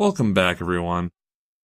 Welcome back, everyone.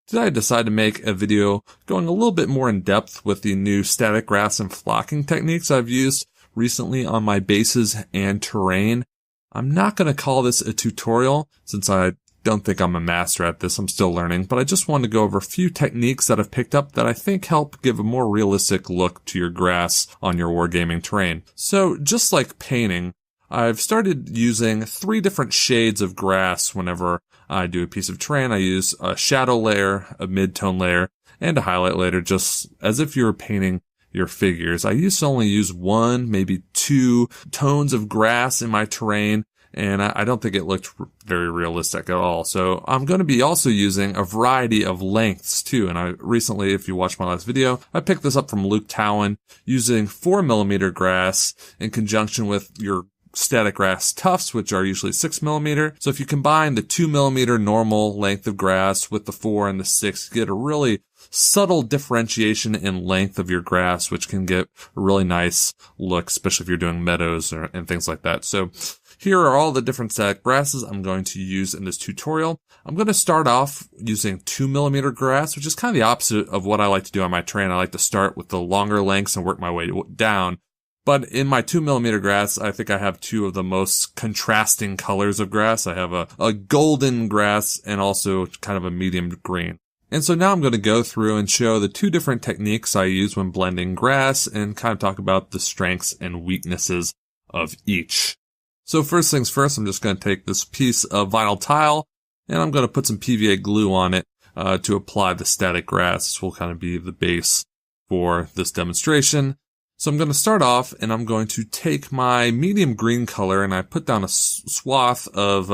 Today I decided to make a video going a little bit more in depth with the new static grafts and flocking techniques I've used recently on my bases and terrain. I'm not going to call this a tutorial since I don't think I'm a master at this. I'm still learning, but I just wanted to go over a few techniques that I've picked up that I think help give a more realistic look to your grafts on your wargaming terrain. So just like painting, I've started using 3 different shades of grass whenever I do a piece of terrain. I use a shadow layer, a mid-tone layer, and a highlight layer, just as if you were painting your figures. I used to only use 1, maybe 2 tones of grass in my terrain, and I don't think it looked very realistic at all. So I'm going to be also using a variety of lengths too. And I recently, if you watched my last video, I picked this up from Towan using 4mm grass in conjunction with your static grass tufts, which are usually 6mm. So if you combine the 2mm normal length of grass with the 4 and the 6, you get a really subtle differentiation in length of your grass, which can get a really nice look, especially if you're doing meadows and things like that. So here are all the different static grasses I'm going to use in this tutorial. I'm going to start off using 2mm grass, which is kind of the opposite of what I like to do on my terrain. I like to start with the longer lengths and work my way down. But in my 2mm grass, I think I have 2 of the most contrasting colors of grass. I have a golden grass and also kind of a medium green. And so now I'm going to go through and show the 2 different techniques I use when blending grass and kind of talk about the strengths and weaknesses of each. So first things first, I'm just going to take this piece of vinyl tile and I'm going to put some PVA glue on it to apply the static grass. This will kind of be the base for this demonstration. So I'm going to start off and I'm going to take my medium green color and I put down a swath of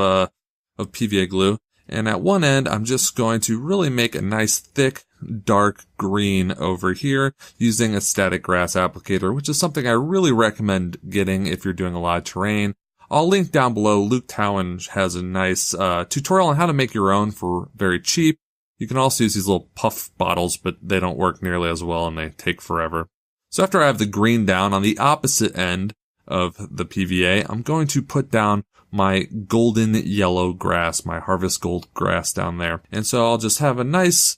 PVA glue. And at one end, I'm just going to really make a nice thick, dark green over here using a static grass applicator, which is something I really recommend getting if you're doing a lot of terrain. I'll link down below. Towan has a nice tutorial on how to make your own for very cheap. You can also use these little puff bottles, but they don't work nearly as well and they take forever. So after I have the green down, on the opposite end of the PVA, I'm going to put down my golden yellow grass, my harvest gold grass down there. And so I'll just have a nice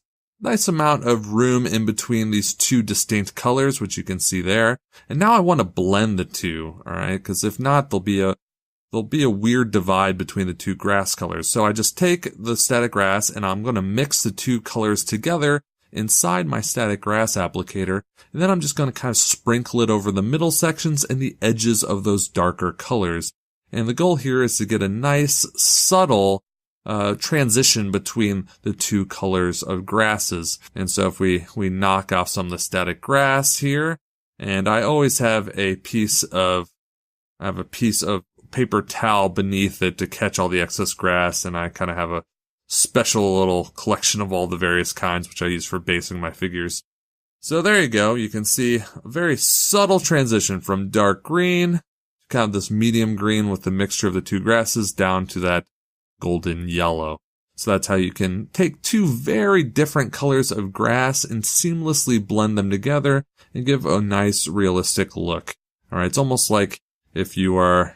amount of room in between these 2 distinct colors, which you can see there. And now I want to blend the 2, all right? Because if not, there'll be a weird divide between the 2 grass colors. So I just take the static grass and I'm going to mix the 2 colors together inside my static grass applicator, and then I'm just going to kind of sprinkle it over the middle sections and the edges of those darker colors. And the goal here is to get a nice, subtle transition between the 2 colors of grasses. And so if we knock off some of the static grass here, and I always have a piece of paper towel beneath it to catch all the excess grass, and I kind of have a special little collection of all the various kinds, which I use for basing my figures. So there you go. You can see a very subtle transition from dark green to kind of this medium green with the mixture of the 2 grasses down to that golden yellow. So that's how you can take 2 very different colors of grass and seamlessly blend them together and give a nice realistic look. All right. It's almost like if you are,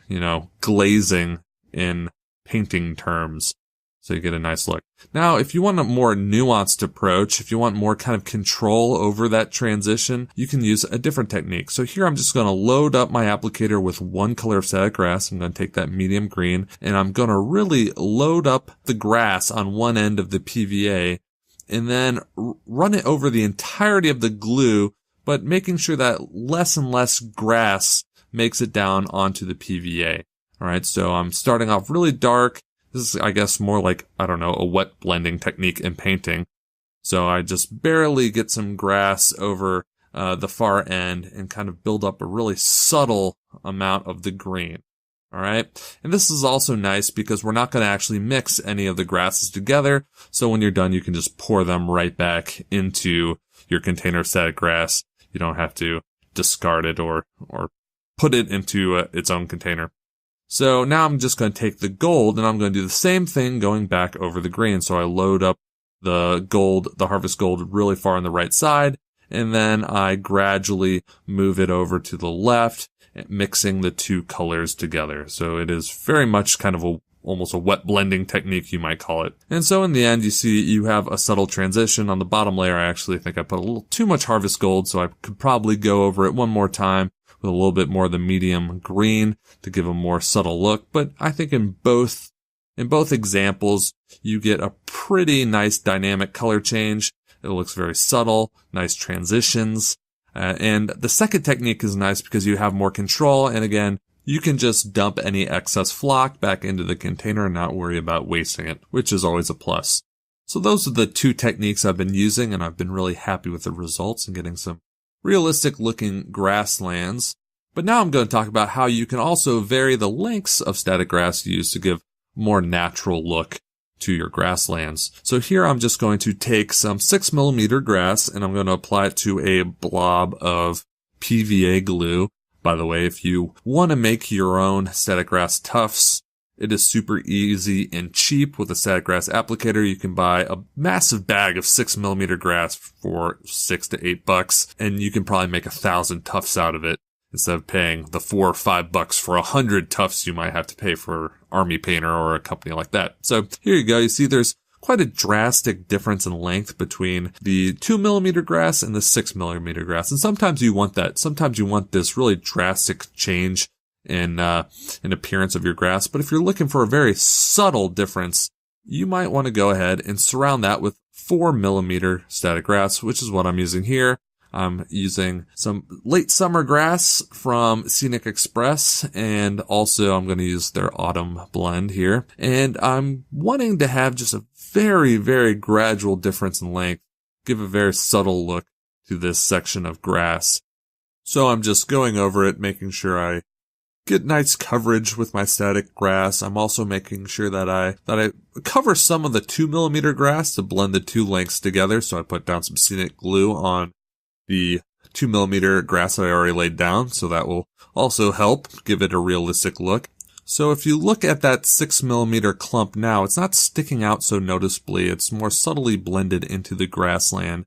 glazing in painting terms. So you get a nice look. Now, if you want a more nuanced approach, if you want more kind of control over that transition, you can use a different technique. So here I'm just going to load up my applicator with 1 color of static grass. I'm going to take that medium green and I'm going to really load up the grass on one end of the PVA and then run it over the entirety of the glue, but making sure that less and less grass makes it down onto the PVA. All right. So I'm starting off really dark. This is, I guess, more like, a wet blending technique in painting. So I just barely get some grass over the far end and kind of build up a really subtle amount of the green. All right. And this is also nice because we're not going to actually mix any of the grasses together. So when you're done, you can just pour them right back into your container of static grass. You don't have to discard it or put it into its own container. So now I'm just going to take the gold and I'm going to do the same thing going back over the green. So I load up the gold, the harvest gold really far on the right side, and then I gradually move it over to the left, mixing the 2 colors together. So it is very much kind of a almost a wet blending technique, you might call it. And so in the end, you see you have a subtle transition. On the bottom layer, I actually think I put a little too much harvest gold, so I could probably go over it one more time with a little bit more of the medium green to give a more subtle look. But I think in both examples, you get a pretty nice dynamic color change. It looks very subtle, nice transitions. And the second technique is nice because you have more control. And again, you can just dump any excess flock back into the container and not worry about wasting it, which is always a plus. So those are the two techniques I've been using, and I've been really happy with the results and getting some realistic looking grasslands. But now I'm going to talk about how you can also vary the lengths of static grass used to give more natural look to your grasslands. So here I'm just going to take some 6mm grass and I'm going to apply it to a blob of PVA glue. By the way, if you want to make your own static grass tufts, it is super easy and cheap with a static grass applicator. You can buy a massive bag of 6mm grass for $6 to $8, and you can probably make 1,000 tufts out of it instead of paying the $4 or $5 for 100 tufts you might have to pay for Army Painter or a company like that. So here you go. You see there's quite a drastic difference in length between the 2mm grass and the 6mm grass. And sometimes you want that. Sometimes you want this really drastic change in appearance of your grass. But if you're looking for a very subtle difference, you might want to go ahead and surround that with 4mm static grass, which is what I'm using here. I'm using some late summer grass from Scenic Express, and also I'm going to use their autumn blend here. And I'm wanting to have just a very, very gradual difference in length, give a very subtle look to this section of grass. So I'm just going over it, making sure I get nice coverage with my static grass. I'm also making sure that I cover some of the 2mm grass to blend the two lengths together. So I put down some scenic glue on the 2mm grass that I already laid down, so that will also help give it a realistic look. So if you look at that 6mm clump now, it's not sticking out so noticeably. It's more subtly blended into the grassland.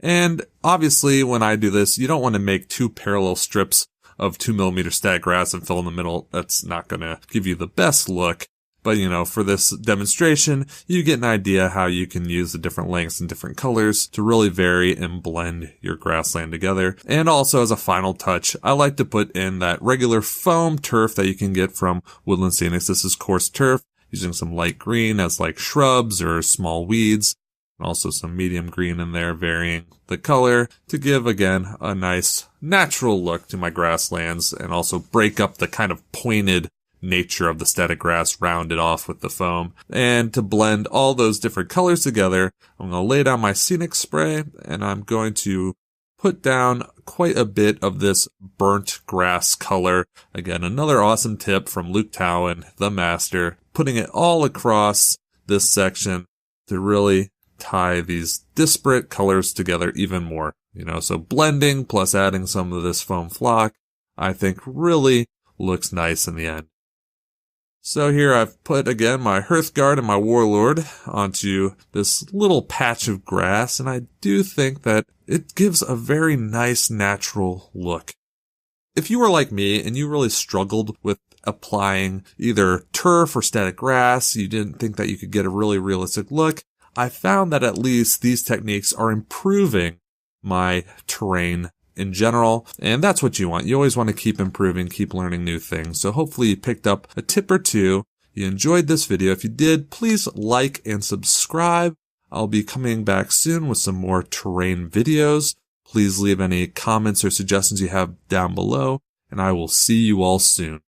And obviously, when I do this, you don't want to make two parallel strips of 2mm static grass and fill in the middle. That's not going to give you the best look. But, for this demonstration, you get an idea how you can use the different lengths and different colors to really vary and blend your grassland together. And also, as a final touch, I like to put in that regular foam turf that you can get from Woodland Scenics. This is coarse turf, using some light green as like shrubs or small weeds. And also some medium green in there, varying the color to give, again, a nice natural look to my grasslands and also break up the kind of pointed nature of the static grass, rounded off with the foam. And to blend all those different colors together, I'm going to lay down my scenic spray and I'm going to put down quite a bit of this burnt grass color. Again, another awesome tip from Luke Towan, the master, putting it all across this section to really tie these disparate colors together even more. So blending plus adding some of this foam flock, I think really looks nice in the end. So here I've put, again, my Hearthguard and my Warlord onto this little patch of grass, and I do think that it gives a very nice natural look. If you were like me and you really struggled with applying either turf or static grass, you didn't think that you could get a really realistic look, I found that at least these techniques are improving my terrain in general, and that's what you want. You always want to keep improving, keep learning new things. So hopefully you picked up a tip or two. You enjoyed this video. If you did, please like and subscribe. I'll be coming back soon with some more terrain videos. Please leave any comments or suggestions you have down below, and I will see you all soon.